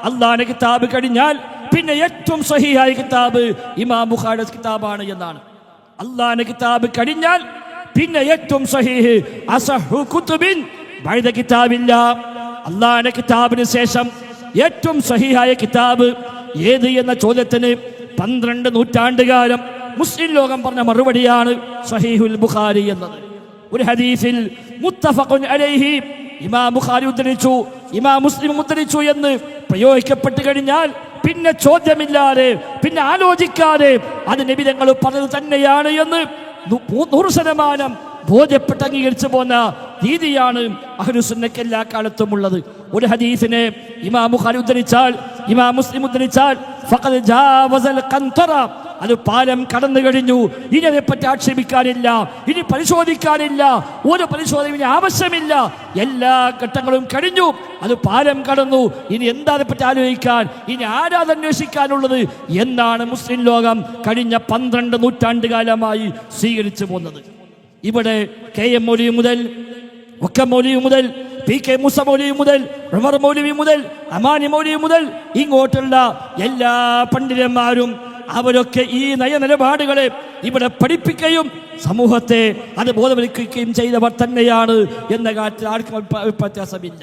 അള്ളാഹുവിന്റെ കിതാബ് കഴിഞ്ഞാൽ പിന്നെ ഏറ്റവും സഹീഹായ കിതാബ് ഇമാം ബുഖാരിയുടെ കിതാബാണ് എന്നാണ്. അള്ളാഹുവിന്റെ കിതാബ് കഴിഞ്ഞാൽ പിന്നെ ഏറ്റവും സഹീഹ് അസഹു കുതുബിൻ ബഅദ കിതാബില്ല. അള്ളാഹുവിന്റെ കിതാബിന് ശേഷം ഏറ്റവും സഹീഹായ കിതാബ് ഏത് എന്ന ചോദ്യത്തിന് 12 നൂറ്റാണ്ടുകാലം മുസ്ലിം ലോകം പറഞ്ഞ മറുപടിയാണ് സഹീഹുൽ ബുഖാരി എന്നത്. ഒരു ഹദീസിൽ മുത്തഫഖുൻ അലൈഹി ഇമാം ബുഖാരി ഉദ്ധരിച്ചു, ഇമാം മുസ്ലിം ഉദ്ധരിച്ചു എന്ന് പ്രയോഗിക്കപ്പെട്ട് കഴിഞ്ഞാൽ പിന്നെ ചോദ്യമില്ലാതെ, പിന്നെ ആലോചിക്കാതെ അത് നബി തങ്ങൾ പറഞ്ഞത് തന്നെയാണ് എന്ന് 100% ബോധ്യപ്പെട്ട് അംഗീകരിച്ചു പോന്ന രീതിയാണ് അഹ്ലുസുന്നക്ക് എല്ലാ കാലത്തും ഉള്ളത്. ഒരു ഹദീസിനെ ഇമാം ബുഖാരി ഉദ്ധരിച്ചാൽ, ഇമാം മുസ്ലിം ഉദ്ധരിച്ചാൽ ഫഖദ് ജാവസൽ ഖന്തറ, അത് പാലം കടന്നു കഴിഞ്ഞു, ഇനി അതിനെപ്പറ്റി ആക്ഷേപിക്കാനില്ല, ഇനി പരിശോധിക്കാനില്ല, ഒരു പരിശോധന ആവശ്യമില്ല, എല്ലാ ഘട്ടങ്ങളും കഴിഞ്ഞു, അത് പാലം കടന്നു, ഇനി എന്താ അതിനെപ്പറ്റി ആലോചിക്കാൻ, ഇനി ആരാത് അന്വേഷിക്കാനുള്ളത് എന്നാണ് മുസ്ലിം ലോകം കഴിഞ്ഞ 12 നൂറ്റാണ്ടുകാലമായി സ്വീകരിച്ചു പോകുന്നത്. ഇവിടെ KM മൗലവി മുതൽ, വക്കം മൗലവി മുതൽ, PK മൂസ മൗലവി മുതൽ, ഉമർ മൗലവി മുതൽ, അമാനി മൗലവി മുതൽ ഇങ്ങോട്ടുള്ള എല്ലാ പണ്ഡിതന്മാരും അവരൊക്കെ ഈ നയനിലപാടുകളെ ഇവിടെ പഠിപ്പിക്കുകയും സമൂഹത്തെ അത് ബോധവൽക്കരിക്കുകയും ചെയ്തവർ തന്നെയാണ് എന്ന കാര്യത്തിൽ ആർക്കും വ്യത്യാസമില്ല.